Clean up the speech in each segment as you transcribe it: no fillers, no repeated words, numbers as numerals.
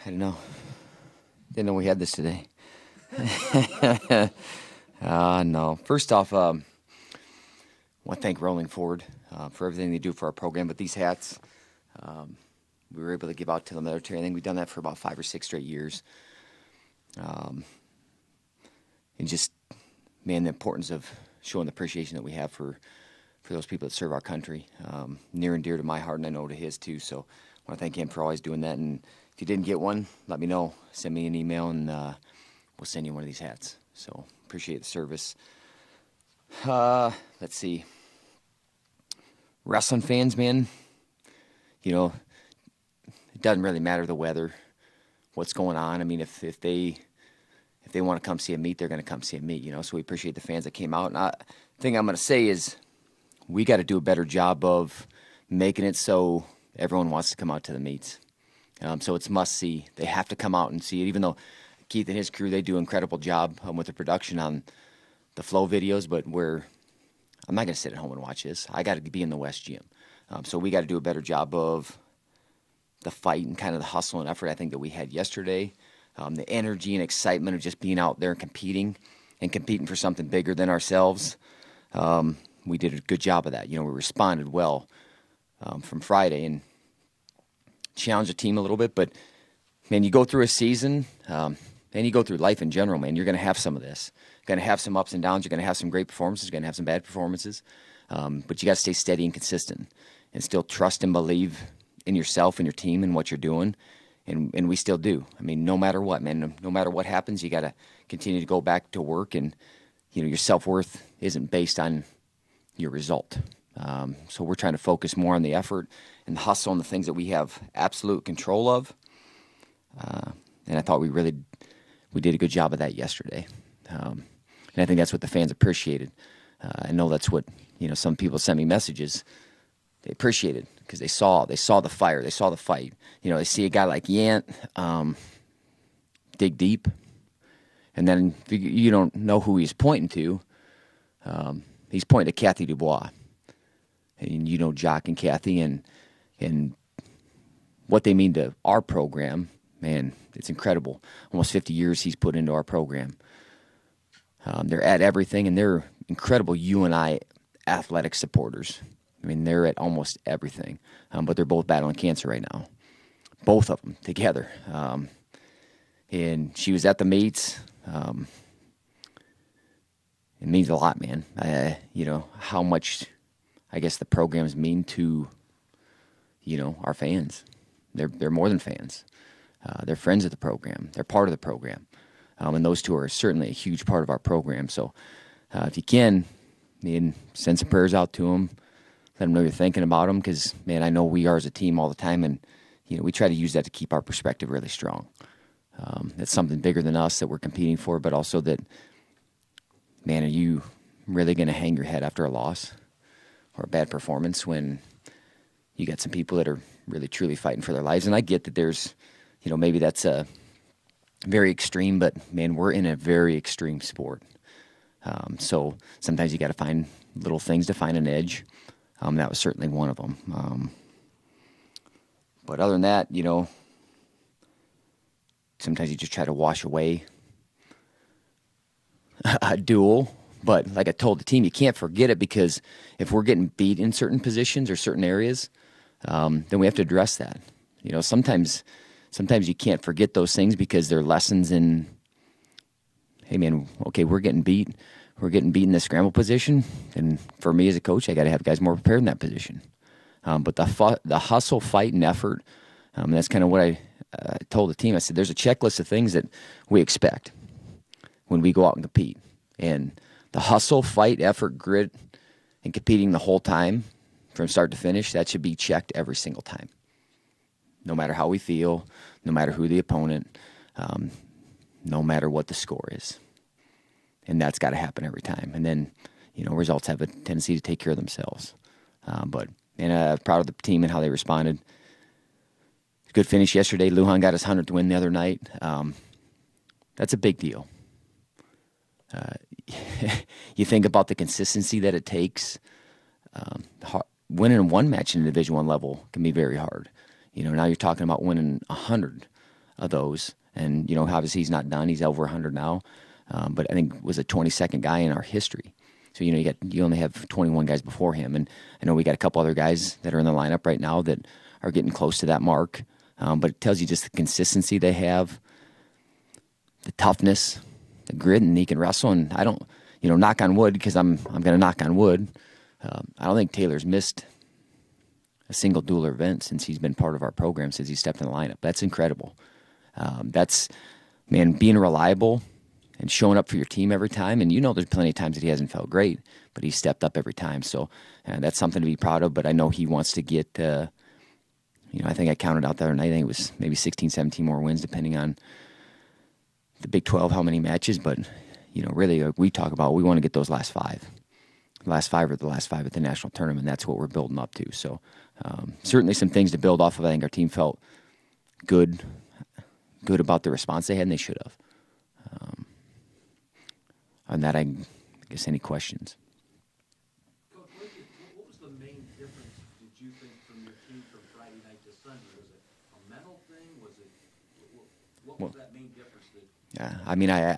I don't know. Didn't know we had this today. No. First off, I want to thank Rolling Forward for everything they do for our program. But these hats, we were able to give out to the military. I think we've done that for about 5 or 6 straight years. And just, man, the importance of showing the appreciation that we have for those people that serve our country. Near and dear to my heart, and I know to his too. So I want to thank him for always doing that. And if you didn't get one, let me know. Send me an email, and we'll send you one of these hats. So appreciate the service. Let's see. Wrestling fans, man, you know, it doesn't really matter the weather, what's going on. I mean, if they want to come see a meet, they're going to come see a meet, you know. So we appreciate the fans that came out. And the thing I'm going to say is we got to do a better job of making it so everyone wants to come out to the meets. So it's must see. They have to come out and see it, even though Keith and his crew, they do an incredible job with the production on the flow videos, but I'm not going to sit at home and watch this. I got to be in the West Gym. So we got to do a better job of the fight and kind of the hustle and effort I think that we had yesterday. The energy and excitement of just being out there and competing for something bigger than ourselves. We did a good job of that. You know, we responded well from Friday and challenged the team a little bit. But, man, you go through a season and you go through life in general, man, you're going to have some of this. You're going to have some ups and downs. You're going to have some great performances. You're going to have some bad performances. But you got to stay steady and consistent and still trust and believe in yourself and your team and what you're doing. And we still do. I mean, no matter what, man, no matter what happens, you got to continue to go back to work. And, you know, your self-worth isn't based on your result. So we're trying to focus more on the effort and the hustle and the things that we have absolute control of. And I thought we did a good job of that yesterday. And I think that's what the fans appreciated. I know that's what, you know, some people sent me messages. They appreciated because they saw the fire, they saw the fight. You know, they see a guy like Yant dig deep, and then you don't know who he's pointing to. He's pointing to Kathy Dubois, and you know Jock and Kathy and what they mean to our program. Man, it's incredible. Almost 50 years he's put into our program. They're at everything, and they're incredible UNI athletic supporters. I mean, they're at almost everything, but they're both battling cancer right now, both of them together. And she was at the meets. It means a lot, man. You know, how much, I guess, the programs mean to, you know, our fans. They're more than fans. They're friends of the program. They're part of the program. And those two are certainly a huge part of our program. So if you can, send some prayers out to them. Let them know you're thinking about them because, man, I know we are as a team all the time. And, you know, we try to use that to keep our perspective really strong. It's something bigger than us that we're competing for, but also that, man, are you really going to hang your head after a loss or a bad performance when you got some people that are really, truly fighting for their lives? And I get that there's, you know, maybe that's a very extreme, but, man, we're in a very extreme sport. So sometimes you got to find little things to find an edge. That was certainly one of them. But other than that, you know, sometimes you just try to wash away a duel. But like I told the team, you can't forget it because if we're getting beat in certain positions or certain areas, then we have to address that. You know, sometimes you can't forget those things because they're lessons in, hey, man, okay, we're getting beat. We're getting beat in the scramble position. And for me as a coach, I got to have guys more prepared in that position. But the hustle, fight, and effort, that's kind of what I told the team. I said, there's a checklist of things that we expect when we go out and compete. And the hustle, fight, effort, grit, and competing the whole time from start to finish, that should be checked every single time. No matter how we feel, no matter who the opponent, no matter what the score is. And that's got to happen every time. And then, you know, results have a tendency to take care of themselves. But proud of the team and how they responded. Good finish yesterday. Lujan got his 100th win the other night. That's a big deal. You think about the consistency that it takes. Winning one match in the Division I level can be very hard. You know, now you're talking about winning 100. of those. And, obviously he's not done. He's over 100 now. But I think was a 22nd guy in our history. So, you only have 21 guys before him. And I know we got a couple other guys that are in the lineup right now that are getting close to that mark. But it tells you just the consistency they have, the toughness, the grit, and he can wrestle. And I don't, knock on wood, because I'm going to knock on wood. I don't think Taylor's missed a single dueler event since he's been part of our program, since he stepped in the lineup. That's incredible. Being reliable and showing up for your team every time. And there's plenty of times that he hasn't felt great, but he stepped up every time. So that's something to be proud of. But I know he wants to get, I think I counted out the other night, I think it was maybe 16, 17 more wins, depending on the Big 12, how many matches. But, really, we talk about, we want to get those last five. The last five are the last five at the national tournament. That's what we're building up to. So certainly some things to build off of. I think our team felt good about the response they had, and they should have. On that, I guess, any questions? Coach, what was the main difference, did you think, from your team from Friday night to Sunday? Was it a mental thing? What was that main difference?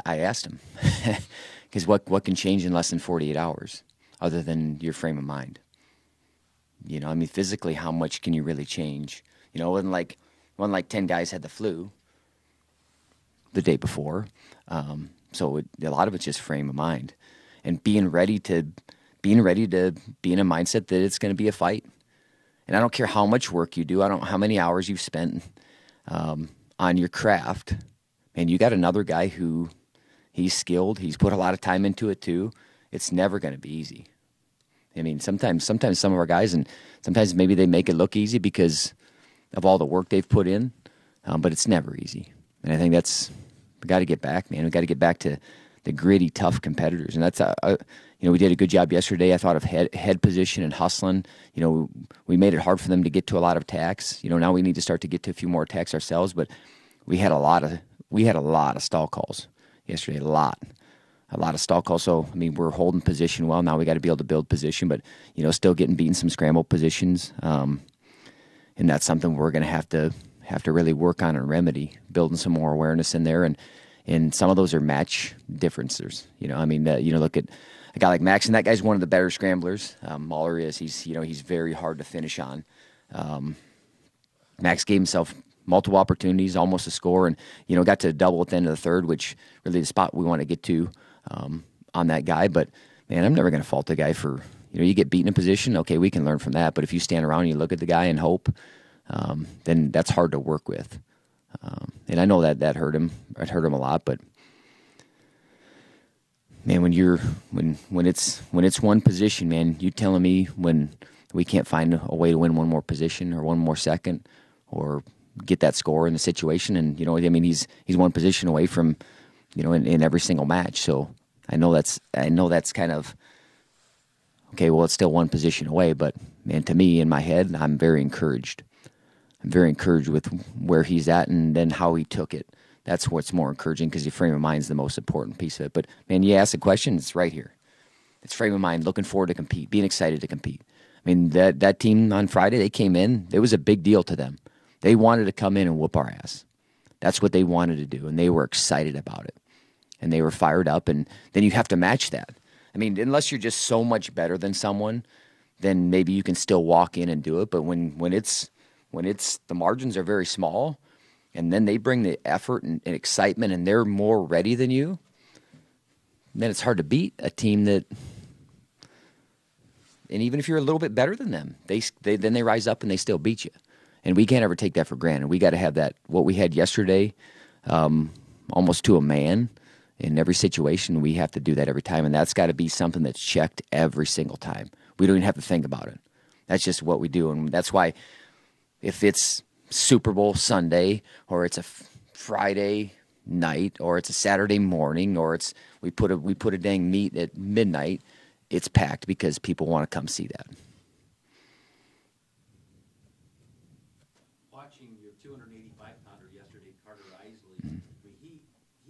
I asked him, because what can change in less than 48 hours other than your frame of mind? Physically, how much can you really change? It wasn't like 10 guys had the flu the day before. So a lot of it's just frame of mind, and being ready to be in a mindset that it's going to be a fight. And I don't care how much work you do. I don't know how many hours you've spent on your craft. And you got another guy who he's skilled. He's put a lot of time into it too. It's never going to be easy. Sometimes some of our guys, and sometimes maybe they make it look easy because of all the work they've put in, but it's never easy. And I think we got to get back, man. We got to get back to the gritty, tough competitors. And that's, we did a good job yesterday, I thought, of head position and hustling. We made it hard for them to get to a lot of attacks. Now we need to start to get to a few more attacks ourselves. But we had a lot of stall calls yesterday, a lot of stall calls. So, we're holding position well. Now we got to be able to build position, but, still getting beaten some scramble positions. And that's something we're going to have to really work on and remedy, building some more awareness in there. And some of those are match differences. Look at a guy like Max, and that guy's one of the better scramblers. Mahler is. He's very hard to finish on. Max gave himself multiple opportunities, almost a score, and got to double at the end of the third, which really the spot we want to get to on that guy. But man, I'm never going to fault the guy for you get beaten in position. Okay, we can learn from that. But if you stand around and you look at the guy and hope, then that's hard to work with. And I know that hurt him. It hurt him a lot. But man, when it's one position, man, you telling me when we can't find a way to win one more position or one more second or get that score in the situation, and he's one position away from in every single match. So I know that's kind of okay. Well, it's still one position away, but man, to me in my head, I'm very encouraged. I'm very encouraged with where he's at and then how he took it. That's what's more encouraging, because your frame of mind is the most important piece of it. But, man, you ask the question, it's right here. It's frame of mind, looking forward to compete, being excited to compete. That team on Friday, they came in. It was a big deal to them. They wanted to come in and whoop our ass. That's what they wanted to do, and they were excited about it. And they were fired up, and then you have to match that. Unless you're just so much better than someone, then maybe you can still walk in and do it. But when it's the margins are very small, and then they bring the effort and excitement, and they're more ready than you, then it's hard to beat a team that. And even if you're a little bit better than them, then they rise up and they still beat you. And we can't ever take that for granted. We got to have that. What we had yesterday, almost to a man, in every situation. We have to do that every time, and that's got to be something that's checked every single time. We don't even have to think about it. That's just what we do, and that's why. If it's Super Bowl Sunday, or it's a Friday night, or it's a Saturday morning, or we put a dang meet at midnight, it's packed because people want to come see that. Watching your 285-pounder yesterday, Carter Isley,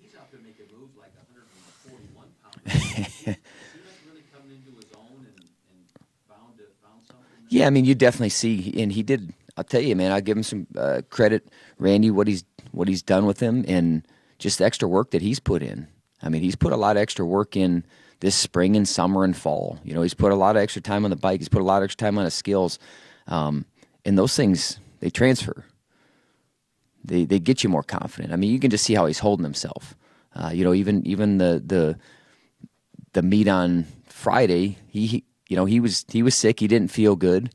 he's out there making moves like 141-pounder. Is he really coming into his own and found something? Yeah, you definitely see, and he did. I'll tell you, man, I'll give him some credit, Randy, what what he's done with him, and just the extra work that he's put in. I mean, he's put a lot of extra work in this spring and summer and fall. You know, he's put a lot of extra time on the bike. He's put a lot of extra time on his skills. And those things, they transfer. They get you more confident. I mean, you can just see how he's holding himself. You know, even the meet on Friday, he was sick. He didn't feel good,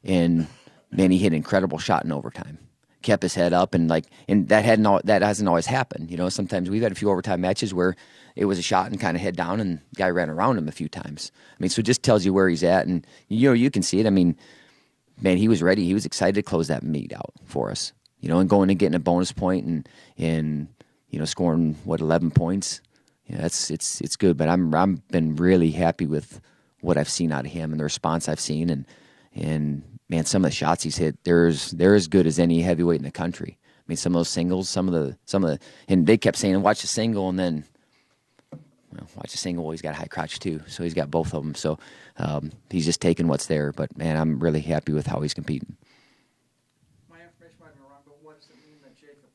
and man, he hit an incredible shot in overtime. Kept his head up, and that hasn't always happened. You know, sometimes we've had a few overtime matches where it was a shot and kind of head down, and the guy ran around him a few times. I mean, so it just tells you where he's at, and you know, you can see it. I mean, man, he was ready. He was excited to close that meet out for us. You know, and going and getting a bonus point and you know, scoring 11 points. You know, it's good. But I'm been really happy with what I've seen out of him and the response I've seen, and man, some of the shots he's hit, they're as good as any heavyweight in the country. I mean, some of those singles, some of the, and they kept saying, watch the single, and then, well, watch the single. Well, he's got a high crotch too, so he's got both of them. So he's just taking what's there. But man, I'm really happy with how he's competing. My information might be wrong, but what does it mean that Jacob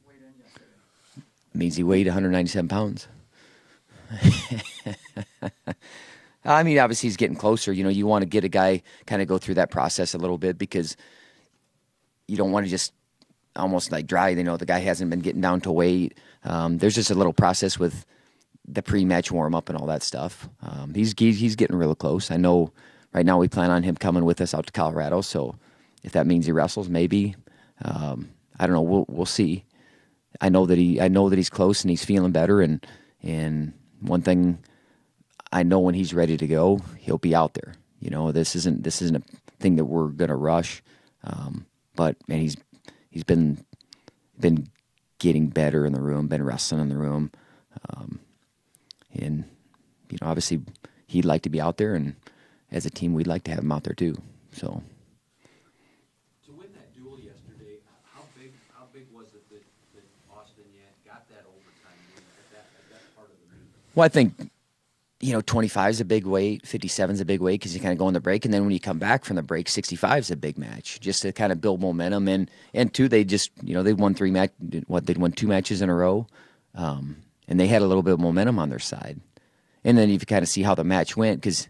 weighed in yesterday? It means he weighed 197 pounds. I mean, obviously he's getting closer. You know, you want to get a guy kind of go through that process a little bit, because you don't want to just almost like dry. You know, the guy hasn't been getting down to weight. There's just a little process with the pre-match warm-up and all that stuff. He's getting real close. I know right now we plan on him coming with us out to Colorado, so if that means he wrestles, maybe. I don't know. We'll see. I know that he's close and he's feeling better, and one thing I know, when he's ready to go, he'll be out there. You know, this isn't a thing that we're gonna rush. But man, he's been getting better in the room, been wrestling in the room, and you know, obviously he'd like to be out there, and as a team, we'd like to have him out there too. So. To win that duel yesterday, how big was it that Austin got that overtime win at that part of the meet? Well, I think, you know, 25 is a big weight, 57 is a big weight, because you kind of go on the break, and then when you come back from the break, 65 is a big match, just to kind of build momentum. And two, they just, you know, they'd won they'd won 2 matches in a row, and they had a little bit of momentum on their side. And then you kind of see how the match went, because,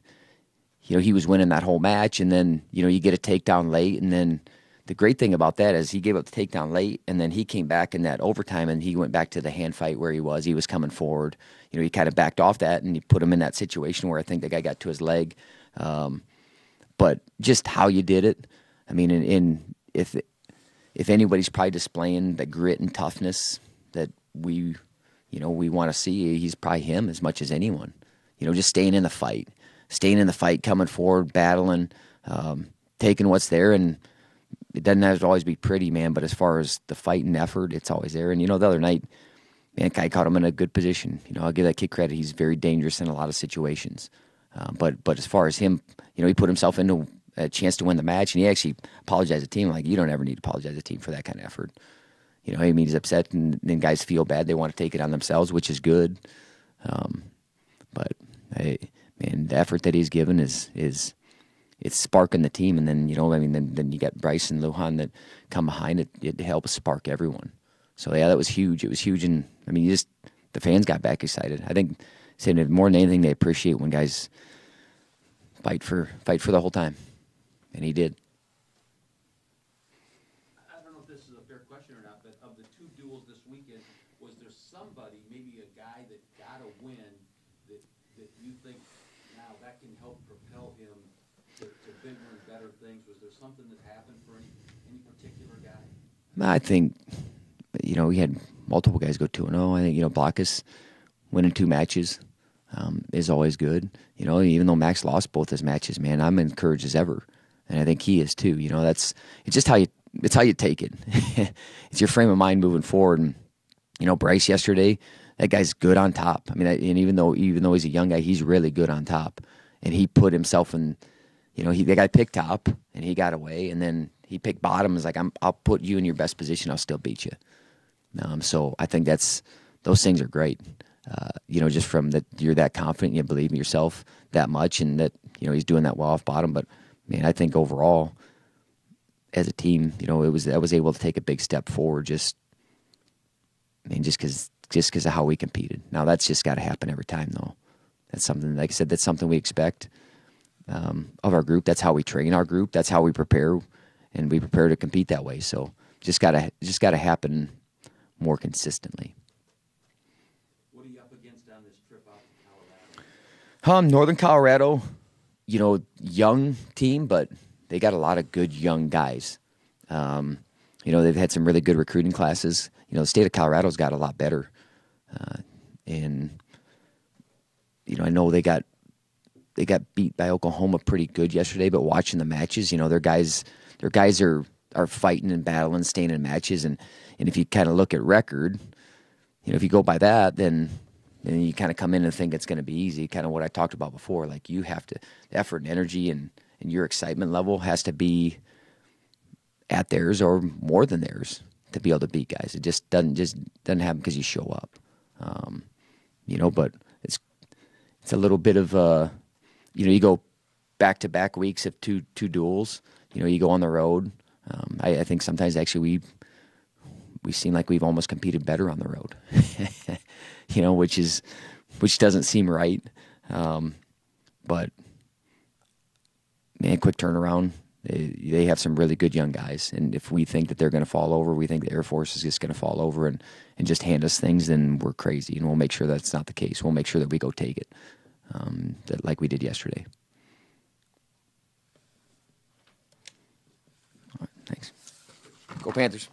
you know, he was winning that whole match, and then, you know, you get a takedown late, and then the great thing about that is he gave up the takedown late, and then he came back in that overtime, and he went back to the hand fight where he was coming forward. You know, he kind of backed off that, and he put him in that situation where I think the guy got to his leg. But just how you did it, I mean, if anybody's probably displaying the grit and toughness that we want to see, he's probably him as much as anyone. You know, just staying in the fight, coming forward, battling, taking what's there, and it doesn't have to always be pretty, man, but as far as the fight and effort, it's always there. And, you know, the other night, man, Kai caught him in a good position. You know, I'll give that kid credit. He's very dangerous in a lot of situations. But as far as him, you know, he put himself into a chance to win the match, and he actually apologized to the team. Like, you don't ever need to apologize to the team for that kind of effort. You know, I mean, he's upset, and then guys feel bad. They want to take it on themselves, which is good. But, man, the effort that he's given is it's sparking the team. And then, you know, I mean, then you got Bryce and Lujan that come behind it. It helps spark everyone. So, yeah, that was huge. It was huge. And, I mean, the fans got back excited. I think, saying more than anything, they appreciate when guys fight for the whole time. And he did. I don't know if this is a fair question or not, but of the 2 duels this weekend, was there somebody, maybe a guy that got a win that you think, now that can help propel him to bigger and better things? Was there something that happened for any particular guy? I think, you know, we had multiple guys go 2-0. I think, you know, Blockus winning 2 matches is always good. You know, even though Max lost both his matches, man, I'm encouraged as ever. And I think he is too. You know, it's just how you take it. It's your frame of mind moving forward. And, you know, Bryce yesterday, that guy's good on top. I mean, and even though he's a young guy, he's really good on top. And he put himself in, you know, the guy picked top and he got away, and then he picked bottom. Is like, I'll put you in your best position. I'll still beat you. So I think those things are great. You know, just from that, you're that confident, you believe in yourself that much, and that, you know, he's doing that well off bottom. But man, I think overall, as a team, you know, I was able to take a big step forward, just I mean, just because of how we competed. Now that's just got to happen every time, though. That's something, like I said, that's something we expect of our group. That's how we train our group. That's how we prepare, and we prepare to compete that way. So just gotta happen more consistently. What are you up against on this trip out to Colorado? Northern Colorado, young team, but they got a lot of good young guys. They've had some really good recruiting classes. The state of Colorado's got a lot better. And I know they got beat by Oklahoma pretty good yesterday, but watching the matches, their guys are fighting and battling, staying in matches, and if you kind of look at record, if you go by that, then you kind of come in and think it's going to be easy, kind of what I talked about before. Like, you have to, the effort and energy and your excitement level has to be at theirs or more than theirs to be able to beat guys. It just doesn't happen because you show up. But it's a little bit of you go back-to-back weeks of two duels. You go on the road. I think sometimes actually we seem like we've almost competed better on the road, which doesn't seem right. But man, quick turnaround. They have some really good young guys, and if we think that they're going to fall over, we think the Air Force is just going to fall over and just hand us things, then we're crazy, and we'll make sure that's not the case. We'll make sure that we go take it, like we did yesterday. All right, thanks. Go Panthers.